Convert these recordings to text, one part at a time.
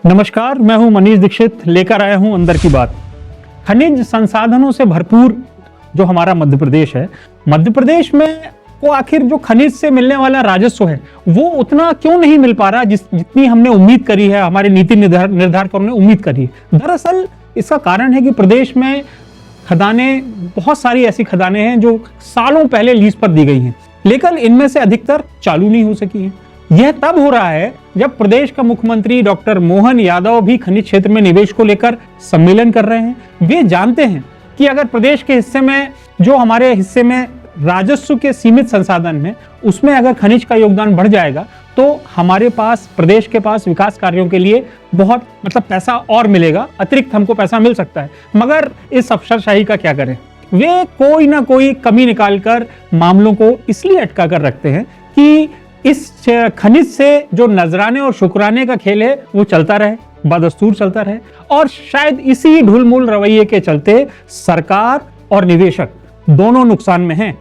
नमस्कार, मैं हूं मनीष दीक्षित, लेकर आया हूं अंदर की बात। खनिज संसाधनों से भरपूर जो हमारा मध्य प्रदेश है, मध्य प्रदेश में को आखिर जो खनिज से मिलने वाला राजस्व है वो उतना क्यों नहीं मिल पा रहा जितनी हमने उम्मीद करी है, हमारे नीति निर्धारकों ने उम्मीद करी है। दरअसल इसका कारण है कि प्रदेश में खदानें, बहुत सारी ऐसी खदानें हैं जो सालों पहले लीज पर दी गई हैं, लेकिन इनमें से अधिकतर चालू नहीं हो सकी हैं। यह तब हो रहा है जब प्रदेश का मुख्यमंत्री डॉक्टर मोहन यादव भी खनिज क्षेत्र में निवेश को लेकर सम्मेलन कर रहे हैं। वे जानते हैं कि अगर प्रदेश के हिस्से में, जो हमारे हिस्से में राजस्व के सीमित संसाधन हैं, उसमें अगर खनिज का योगदान बढ़ जाएगा तो हमारे पास, प्रदेश के पास विकास कार्यों के लिए बहुत पैसा और मिलेगा, अतिरिक्त हमको पैसा मिल सकता है। मगर इस अफसरशाही का क्या करें? वे कोई ना कोई कमी निकालकर मामलों को इसलिए अटका कर रखते हैं कि इस खनिज से जो नजराने और शुक्राने का खेल है वो चलता रहे, बदस्तूर चलता रहे। और शायद इसी ढुलमुल रवैये के चलते सरकार और निवेशक दोनों नुकसान में हैं।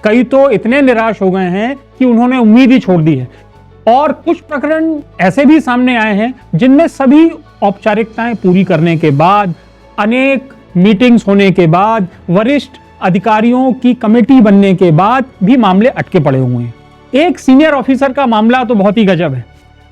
कई तो इतने निराश हो गए हैं कि उन्होंने उम्मीद ही छोड़ दी है। और कुछ प्रकरण ऐसे भी सामने आए हैं जिनमें सभी औपचारिकताएं पूरी करने के बाद, अनेक मीटिंग्स होने के बाद, वरिष्ठ अधिकारियों की कमेटी बनने के बाद भी मामले अटके पड़े हुए हैं। एक सीनियर ऑफिसर का मामला तो बहुत ही गजब है।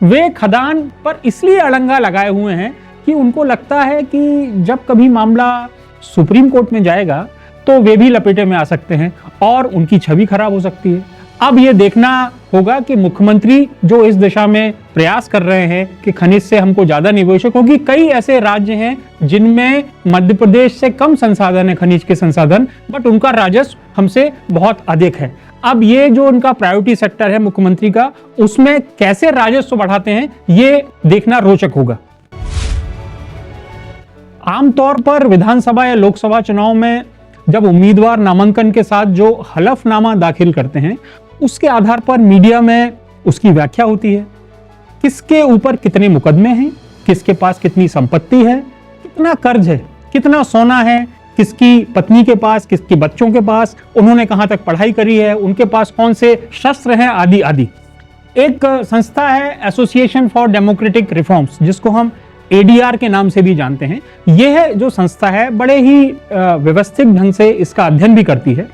वे खदान पर इसलिए अड़ंगा लगाए हुए हैं कि उनको लगता है कि जब कभी मामला सुप्रीम कोर्ट में जाएगा तो वे भी लपेटे में आ सकते हैं और उनकी छवि खराब हो सकती है। अब ये देखना होगा कि मुख्यमंत्री जो इस दिशा में प्रयास कर रहे हैं कि खनिज से हमको ज्यादा निवेशक होगी। कई ऐसे राज्य हैं जिनमें मध्य प्रदेश से कम संसाधन है, खनिज के संसाधन, बट उनका राजस्व हमसे बहुत अधिक है। अब ये जो उनका प्रायोरिटी सेक्टर है मुख्यमंत्री का, उसमें कैसे राजस्व बढ़ाते हैं ये देखना रोचक होगा। आमतौर पर विधानसभा या लोकसभा चुनाव में जब उम्मीदवार नामांकन के साथ जो हलफनामा दाखिल करते हैं, उसके आधार पर मीडिया में उसकी व्याख्या होती है। किसके ऊपर कितने मुकदमे हैं, किसके पास कितनी संपत्ति है, कितना कर्ज है, कितना सोना है, किसकी पत्नी के पास, किसके बच्चों के पास, उन्होंने कहां तक पढ़ाई करी है, उनके पास कौन से शस्त्र हैं, आदि आदि। एक संस्था है एसोसिएशन फॉर डेमोक्रेटिक रिफॉर्म्स, जिसको हम ADR के नाम से भी जानते हैं। यह जो संस्था है बड़े ही व्यवस्थित ढंग से इसका अध्ययन भी करती है।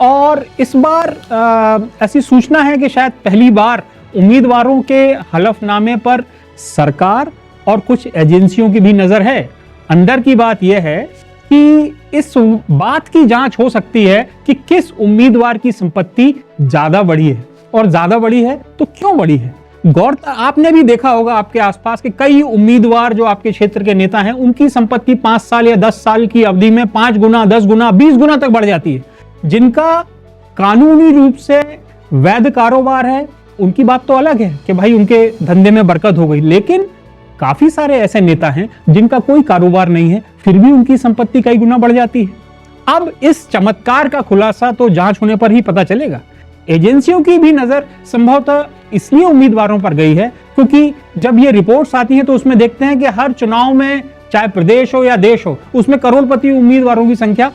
और इस बार ऐसी सूचना है कि शायद पहली बार उम्मीदवारों के हलफनामे पर सरकार और कुछ एजेंसियों की भी नजर है। अंदर की बात यह है कि इस बात की जांच हो सकती है कि किस उम्मीदवार की संपत्ति ज्यादा बड़ी है, और ज्यादा बड़ी है तो क्यों बड़ी है। गौर आपने भी देखा होगा आपके आसपास के कई उम्मीदवार जो आपके क्षेत्र के नेता हैं, उनकी संपत्ति 5 साल या 10 साल की अवधि में 5 गुना, 10 गुना, 20 गुना तक बढ़ जाती है। जिनका कानूनी रूप से वैध कारोबार है, उनकी बात तो अलग है कि भाई उनके धंधे में बरकत हो गई, लेकिन काफी सारे ऐसे नेता हैं जिनका कोई कारोबार नहीं है, फिर भी उनकी संपत्ति कई गुना बढ़ जाती है। अब इस चमत्कार का खुलासा तो जांच होने पर ही पता चलेगा। एजेंसियों की भी नजर संभवतः इसलिए उम्मीदवारों पर गई है क्योंकि जब ये रिपोर्ट्स आती हैं तो उसमें देखते हैं कि हर चुनाव में, चाहे प्रदेश हो या देश हो, उसमें करोड़पति उम्मीदवारों की संख्या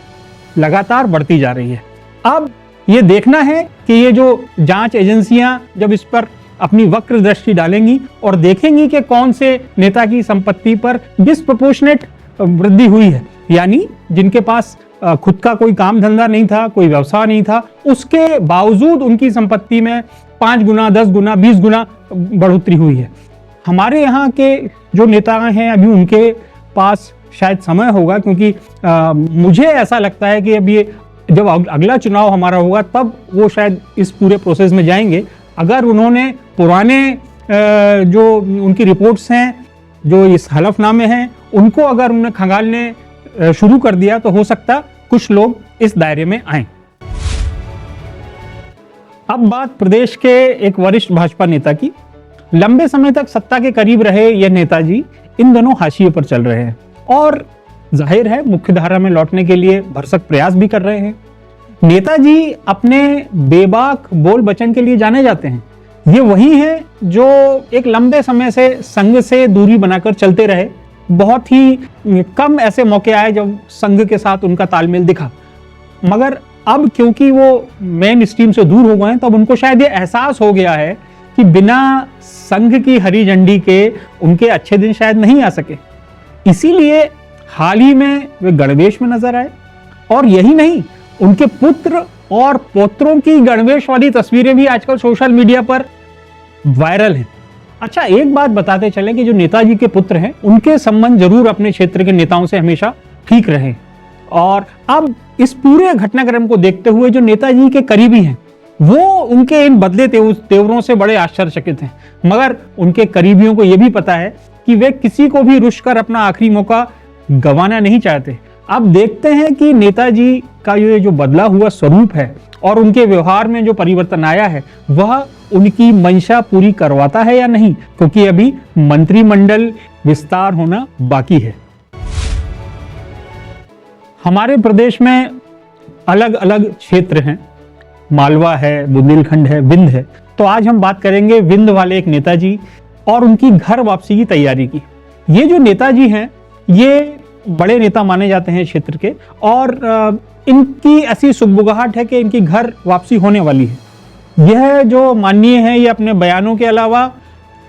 लगातार बढ़ती जा रही है। अब ये देखना है कि ये जो जांच एजेंसियां जब इस पर अपनी वक्र दृष्टि डालेंगी और देखेंगी कि कौन से नेता की संपत्ति पर डिस्प्रोपोर्शनेट वृद्धि हुई है, यानी जिनके पास खुद का कोई काम धंधा नहीं था, कोई व्यवसाय नहीं था, उसके बावजूद उनकी संपत्ति में 5 गुना, 10 गुना, 20 गुना बढ़ोतरी हुई है। हमारे यहाँ के जो नेता हैं अभी उनके पास शायद समय होगा, क्योंकि मुझे ऐसा लगता है कि अब ये जब अगला चुनाव हमारा होगा तब वो शायद इस पूरे प्रोसेस में जाएंगे। अगर उन्होंने पुराने जो उनकी रिपोर्ट्स हैं, जो इस हलफनामे हैं, उनको अगर उन्हें खंगालने शुरू कर दिया तो हो सकता कुछ लोग इस दायरे में आए। अब बात प्रदेश के एक वरिष्ठ भाजपा नेता की। लंबे समय तक सत्ता के करीब रहे ये नेताजी इन दोनों हाशिए पर चल रहे हैं और जाहिर है मुख्यधारा में लौटने के लिए भरसक प्रयास भी कर रहे हैं। नेताजी अपने बेबाक बोल बचन के लिए जाने जाते हैं। ये वही हैं जो एक लंबे समय से संघ से दूरी बनाकर चलते रहे। बहुत ही कम ऐसे मौके आए जब संघ के साथ उनका तालमेल दिखा, मगर अब क्योंकि वो मेन स्ट्रीम से दूर हो गए हैं, तब उनको शायद ये एहसास हो गया है कि कि बिना संघ की हरी झंडी के उनके अच्छे दिन शायद नहीं आ सके। इसीलिए हाल ही में वे गणवेश में नजर आए, और यही नहीं, उनके पुत्र और पौत्रों की गणवेश वाली तस्वीरें भी आजकल सोशल मीडिया पर वायरल हैं। अच्छा, एक बात बताते चलें कि जो नेताजी के पुत्र हैं उनके संबंध जरूर अपने क्षेत्र के नेताओं से हमेशा ठीक रहे, और अब इस पूरे घटनाक्रम को देखते हुए जो नेताजी के करीबी हैं वो उनके इन बदले तेवरों से बड़े आश्चर्यचकित हैं। मगर उनके करीबियों को यह भी पता है कि वे किसी को भी रुष्कर अपना आखिरी मौका गंवाना नहीं चाहते। अब देखते हैं कि नेताजी का ये जो बदला हुआ स्वरूप है और उनके व्यवहार में जो परिवर्तन आया है वह उनकी मंशा पूरी करवाता है या नहीं, क्योंकि अभी मंत्रिमंडल विस्तार होना बाकी है। हमारे प्रदेश में अलग अलग क्षेत्र हैं, मालवा है, बुंदेलखंड है, विंध्य है। तो आज हम बात करेंगे विंध्य वाले एक नेताजी और उनकी घर वापसी की तैयारी की। ये जो नेताजी हैं ये बड़े नेता माने जाते हैं क्षेत्र के, और इनकी ऐसी सुगबुगाहट है कि इनकी घर वापसी होने वाली है। यह जो माननीय है ये अपने बयानों के अलावा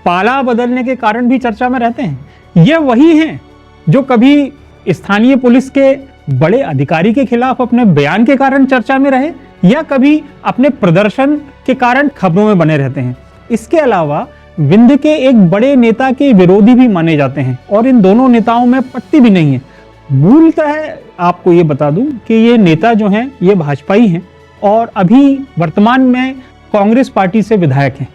पाला बदलने के कारण भी चर्चा में रहते हैं। यह वही हैं जो कभी स्थानीय पुलिस के बड़े अधिकारी के खिलाफ अपने बयान के कारण चर्चा में रहे, या कभी अपने प्रदर्शन के कारण खबरों में बने रहते हैं। इसके अलावा विंध्य के एक बड़े नेता के विरोधी भी माने जाते हैं, और इन दोनों नेताओं में पट्टी भी नहीं है। मूलतः आपको ये बता दूं कि ये नेता जो हैं ये भाजपाई हैं और अभी वर्तमान में कांग्रेस पार्टी से विधायक हैं।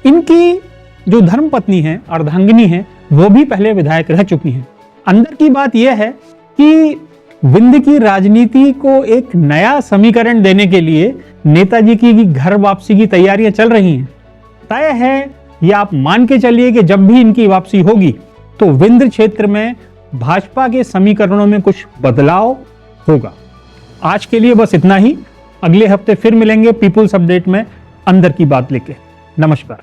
इनकी जो धर्मपत्नी है, अर्धांगिनी है, वो भी पहले विधायक रह चुकी हैं। अंदर की बात यह है कि विंध्य की राजनीति को एक नया समीकरण देने के लिए नेताजी की घर वापसी की तैयारियां चल रही हैं। तय है, या आप मान के चलिए कि जब भी इनकी वापसी होगी तो विंध्य क्षेत्र में भाजपा के समीकरणों में कुछ बदलाव होगा। आज के लिए बस इतना ही। अगले हफ्ते फिर मिलेंगे पीपुल्स अपडेट में अंदर की बात लेके। नमस्कार।